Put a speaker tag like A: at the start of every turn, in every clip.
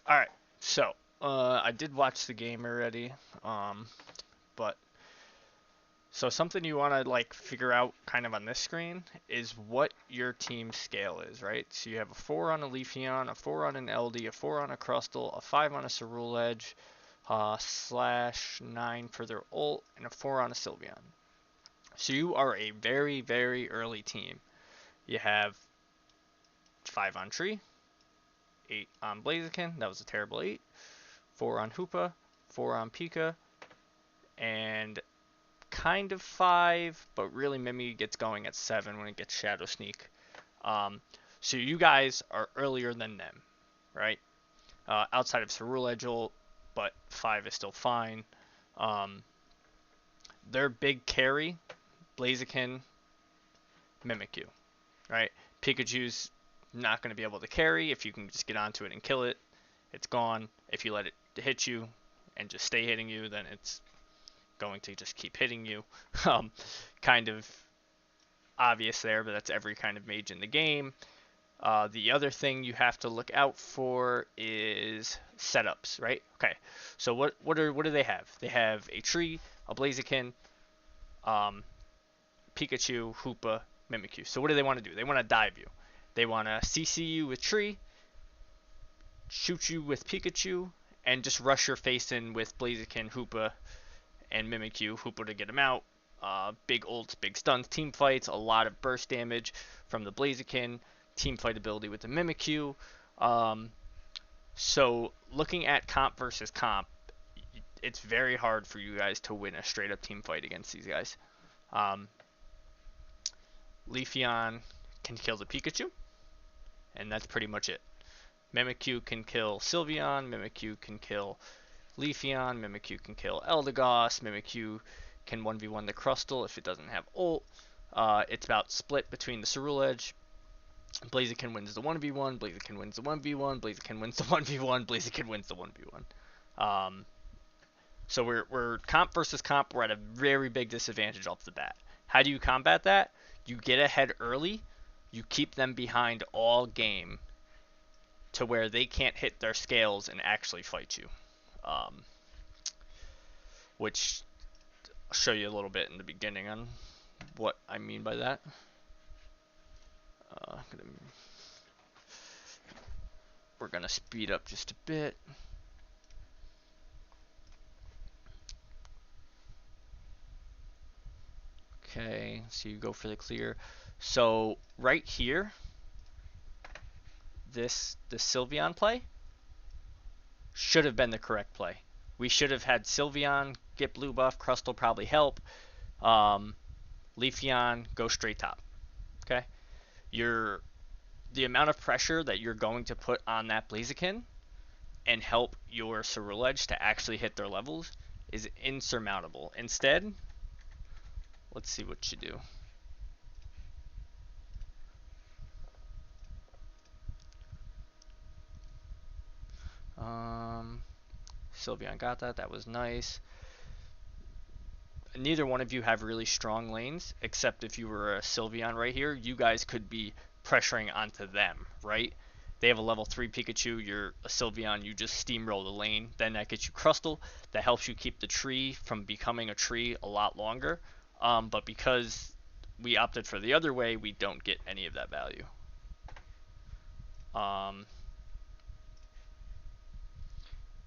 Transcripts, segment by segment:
A: All right, so I did watch the game already, but so something you want to like figure out kind of on this screen is what your team scale is, right? So you have a 4 on a Leafeon, a 4 on an LD, a 4 on a Crustle, a 5 on a Cerule Edge, slash 9 for their ult, and a 4 on a Sylveon. So you are a very, very early team. You have 5 on Tree, 8 on Blaziken, that was a terrible 8, 4 on Hoopa, 4 on Pika, and kind of 5, but really Mimi gets going at 7 when it gets Shadow Sneak. Um, so you guys are earlier than them, right? Outside of Cerule Edge, but 5 is still fine. Their big carry, Blaziken, Mimikyu, right? Pikachu's not going to be able to carry. If you can just get onto it and kill it, it's gone. If you let it hit you and just stay hitting you, then it's going to just keep hitting you. Kind of obvious there, but that's every kind of mage in the game. The other thing you have to look out for is setups, right? Okay, so what do they have? They have a Tree, a Blaziken, Pikachu, Hoopa, Mimikyu. So what do they want to do? They want to dive you. They want to CC you with Tree, shoot you with Pikachu, and just rush your face in with Blaziken, Hoopa, and Mimikyu. Hoopa to get him out. Big ults, big stuns, team fights, a lot of burst damage from the Blaziken, team fight ability with the Mimikyu. So looking at comp versus comp, it's very hard for you guys to win a straight up team fight against these guys. Leafeon can kill the Pikachu, and that's pretty much it. Mimikyu can kill Sylveon, Mimikyu can kill Leafeon, Mimikyu can kill Eldegoss, Mimikyu can 1v1 the Crustle if it doesn't have ult. It's about split between the Cerule Edge. Blaziken wins the 1v1, Blaziken wins the 1v1, Blaziken wins the 1v1, Blaziken wins the 1v1. So we're comp versus comp. We're at a very big disadvantage off the bat. How do you combat that? You get ahead early. You keep them behind all game to where they can't hit their scales and actually fight you. Which I'll show you a little bit in the beginning on what I mean by that. We're gonna speed up just a bit. Okay, so you go for the clear. So right here, the Sylveon play should have been the correct play. We should have had Sylveon get blue buff, Crustle probably help, Leafeon go straight top. Okay, the amount of pressure that you're going to put on that Blaziken and help your Cerule Edge to actually hit their levels is insurmountable. Instead, let's see what you do. Sylveon got that. That was nice. Neither one of you have really strong lanes, except if you were a Sylveon right here, you guys could be pressuring onto them, right? They have a level 3 Pikachu, you're a Sylveon, you just steamroll the lane. Then that gets you Crustle. That helps you keep the tree from becoming a tree a lot longer. But because we opted for the other way, we don't get any of that value.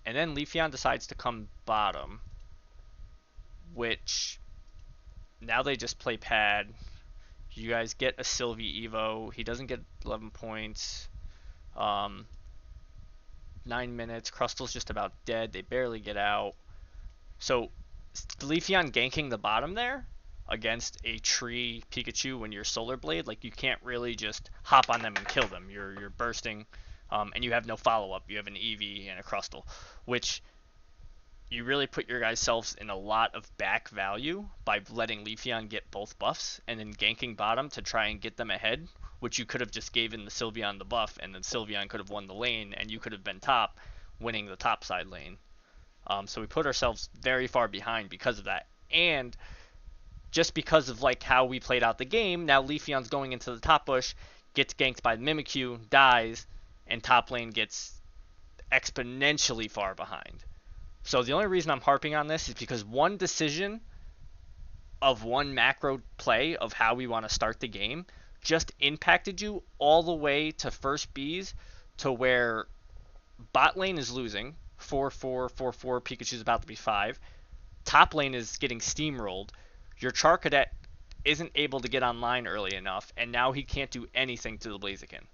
A: And then Leafeon decides to come bottom, which now they just play pad. You guys get a Sylvie Evo. He doesn't get 11 points. 9 minutes. Crustle's just about dead. They barely get out. So Leafeon ganking the bottom there against a tree Pikachu when you're Solar Blade, like you can't really just hop on them and kill them. You're bursting, and you have no follow-up. You have an Eevee and a Crustle, which you really put your guys' selves in a lot of back value by letting Leafeon get both buffs and then ganking bottom to try and get them ahead, which you could have just given the Sylveon the buff, and then Sylveon could have won the lane, and you could have been top, winning the top side lane. So we put ourselves very far behind because of that. And just because of like how we played out the game, now Leafeon's going into the top bush, gets ganked by Mimikyu, dies, and top lane gets exponentially far behind. So the only reason I'm harping on this is because one decision of one macro play of how we want to start the game just impacted you all the way to first Bs to where bot lane is losing 4-4, 4-4, Pikachu's about to be 5. Top lane is getting steamrolled. Your Char Cadet isn't able to get online early enough, and now he can't do anything to the Blaziken.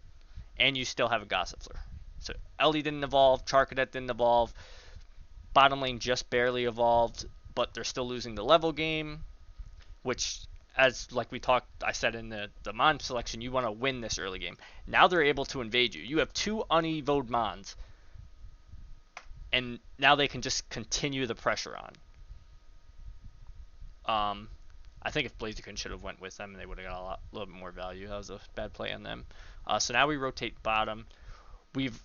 A: And you still have a Gossifleur. So Ellie didn't evolve, Char Cadet didn't evolve, bottom lane just barely evolved, but they're still losing the level game, which, as like we talked, I said in the Mon selection, you want to win this early game. Now they're able to invade you. You have 2 unevoed Mons, and now they can just continue the pressure on. I think if Blaziken should have went with them, they would have got a little bit more value. That was a bad play on them. So now we rotate bottom. We've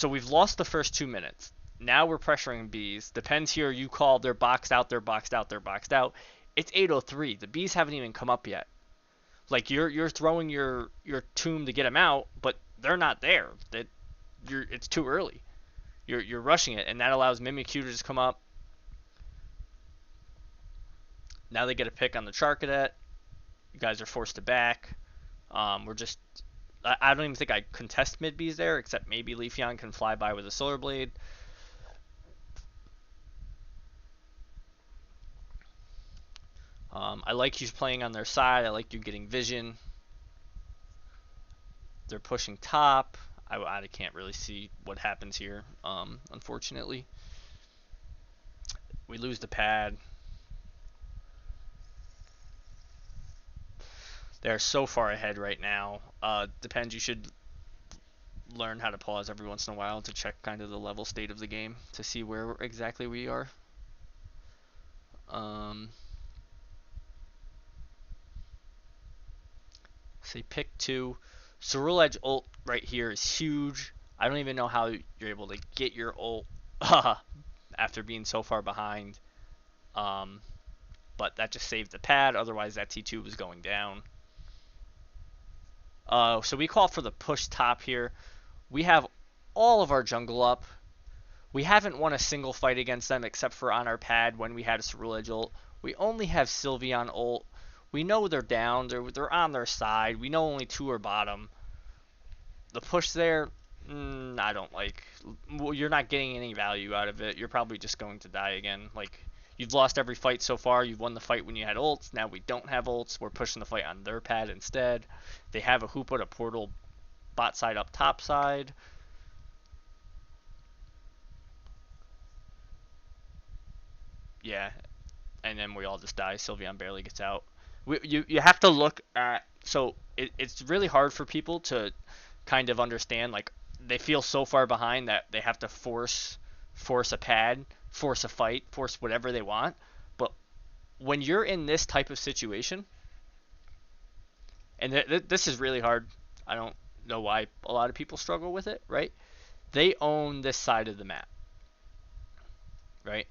A: lost the first 2 minutes. Now we're pressuring Bees. Depends here. You call. They're boxed out. They're boxed out. They're boxed out. It's 8:03. The Bees haven't even come up yet. Like you're throwing your tomb to get them out, but they're not there. It's too early. You're rushing it, and that allows Mimikyu to just come up. Now they get a pick on the Char Cadet. You guys are forced to back. We're just... I don't even think I contest mid Bs there, except maybe Leafeon can fly by with a Solar Blade. I like you playing on their side. I like you getting vision. They're pushing top. I can't really see what happens here, unfortunately. We lose the pad. They're so far ahead right now. Depends. You should learn how to pause every once in a while to check kind of the level state of the game to see where exactly we are. Say pick 2. Cerule Edge ult right here is huge. I don't even know how you're able to get your ult after being so far behind. But that just saved the pad. Otherwise, that T2 was going down. So we call for the push top here. We have all of our jungle up. We haven't won a single fight against them except for on our pad when we had a Cerule Edge ult. We only have Sylveon ult. We know they're down. They're on their side. We know only 2 are bottom. The push there, I don't like. Well, you're not getting any value out of it. You're probably just going to die again. Like, you've lost every fight so far. You've won the fight when you had ults. Now we don't have ults. We're pushing the fight on their pad instead. They have a Hoopa to portal bot side up top side. Yeah, and then we all just die. Sylveon barely gets out. You have to look at... So it's really hard for people to kind of understand. Like, they feel so far behind that they have to force a pad, force a fight, force whatever they want. But when you're in this type of situation, and this is really hard. I don't know why a lot of people struggle with it, right? They own this side of the map, right?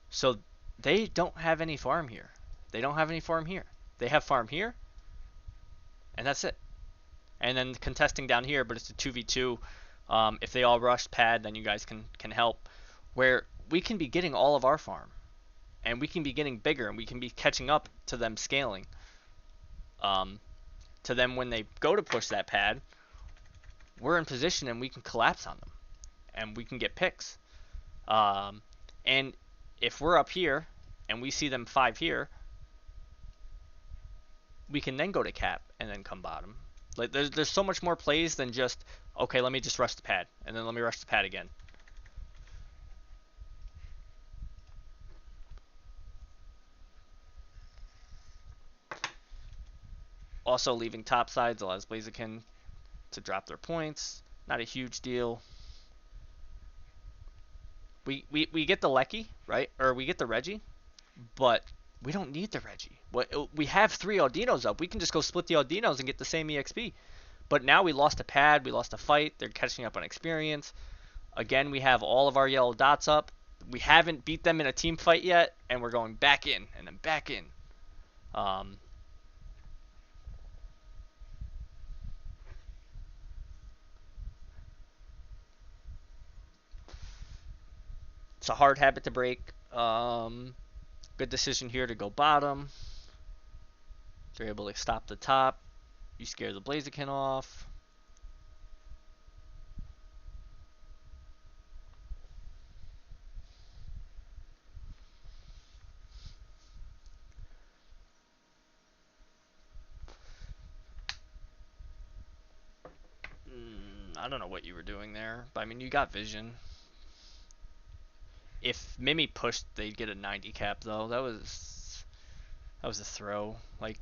A: So they don't have any farm here. They don't have any farm here. They have farm here, and that's it. And then contesting down here, but it's a 2v2. If they all rush pad, then you guys can help. Where we can be getting all of our farm, and we can be getting bigger, and we can be catching up to them scaling. To them when they go to push that pad, we're in position and we can collapse on them, and we can get picks. And if we're up here and we see them 5 here, we can then go to cap and then come bottom. Like, there's so much more plays than just, okay, let me just rush the pad and then let me rush the pad again. Also, leaving top sides allows Blaziken to drop their points. Not a huge deal. We get the Lecky, right? Or we get the Reggie, but we don't need the Reggie. We have 3 Audinos up. We can just go split the Audinos and get the same EXP. But now we lost a pad. We lost a fight. They're catching up on experience. Again, we have all of our yellow dots up. We haven't beat them in a team fight yet, and we're going back in and then back in. It's a hard habit to break. Good decision here to go bottom. They're able to stop the top. You scare the Blaziken off. I don't know what you were doing there, but I mean, you got vision. If Mimi pushed, they'd get a 90 cap though. That was a throw, like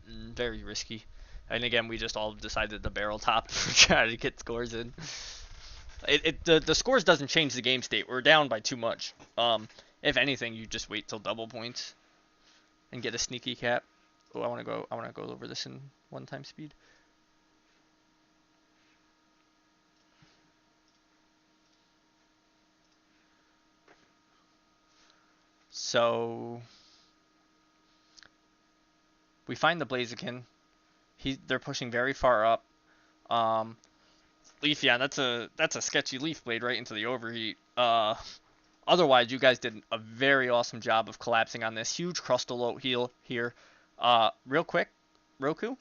A: very risky. And again, we just all decided to barrel top to try to get scores in. The scores doesn't change the game state. We're down by too much. If anything, you just wait till double points and get a sneaky cap. Oh, I want to go over this in 1x speed. So we find the Blaziken. They're pushing very far up. Leaf, yeah, that's a sketchy Leaf Blade right into the overheat. Otherwise, you guys did a very awesome job of collapsing on this huge Crustal heal here. Real quick, Roku.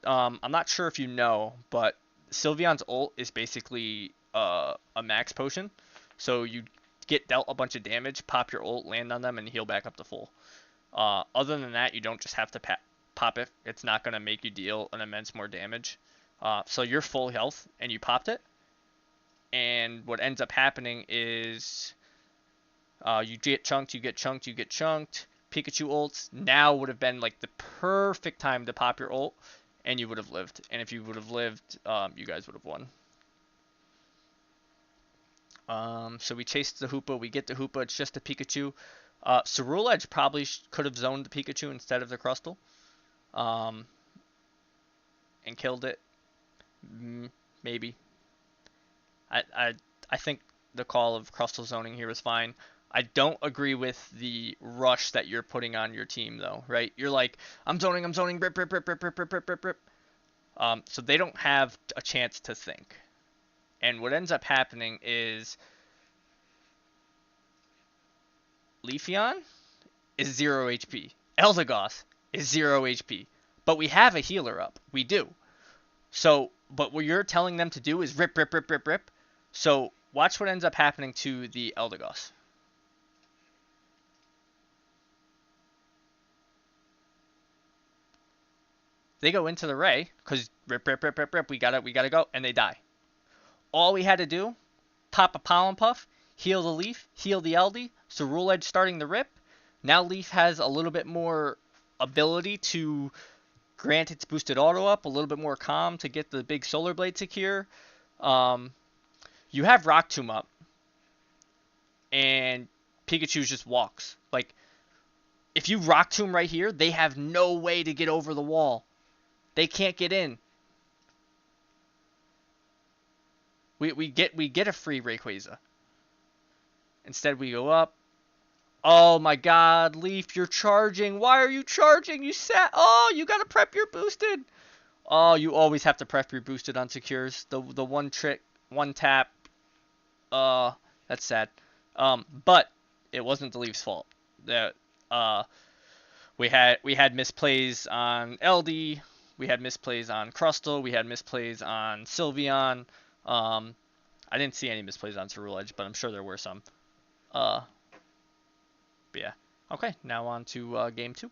A: I'm not sure if you know, but Sylveon's ult is basically a max potion. So you get dealt a bunch of damage, pop your ult, land on them, and heal back up to full. Other than that, you don't just have to pop it. It's not going to make you deal an immense more damage. So you're full health, and you popped it. And what ends up happening is you get chunked, you get chunked, you get chunked. Pikachu ults now would have been like the perfect time to pop your ult, and you would have lived. And if you would have lived, you guys would have won. So we chase the Hoopa, we get the Hoopa, it's just a Pikachu. Cerule Edge probably could have zoned the Pikachu instead of the Crustal. And killed it. Maybe. I think the call of Crustal zoning here is fine. I don't agree with the rush that you're putting on your team, though, right? You're like, I'm zoning, rip, rip, rip, rip, rip, rip, rip, rip, rip. So they don't have a chance to think. And what ends up happening is Leafeon is 0 HP. Eldegoss is 0 HP. But we have a healer up. We do. So, but what you're telling them to do is rip, rip, rip, rip, rip. So watch what ends up happening to the Eldegoss. They go into the Ray, because rip, rip, rip, rip, rip, we gotta go, and they die. All we had to do, pop a Pollen Puff, heal the Leaf, heal the Eldy, so Rule Edge starting the rip. Now Leaf has a little bit more ability to grant its boosted auto up, a little bit more calm to get the big Solar Blade secure. You have Rock Tomb up, and Pikachu just walks. Like, if you Rock Tomb right here, they have no way to get over the wall. They can't get in. We get a free Rayquaza. Instead, we go up. Oh my God, Leaf, you're charging. Why are you charging? You gotta prep your boosted. Oh, you always have to prep your boosted on secures. The one trick, one tap. That's sad. But it wasn't the Leaf's fault. That we had misplays on LD. We had misplays on Crustal. We had misplays on Sylveon. I didn't see any misplays on Cerule Edge, but I'm sure there were some. But yeah. Okay, now on to game 2.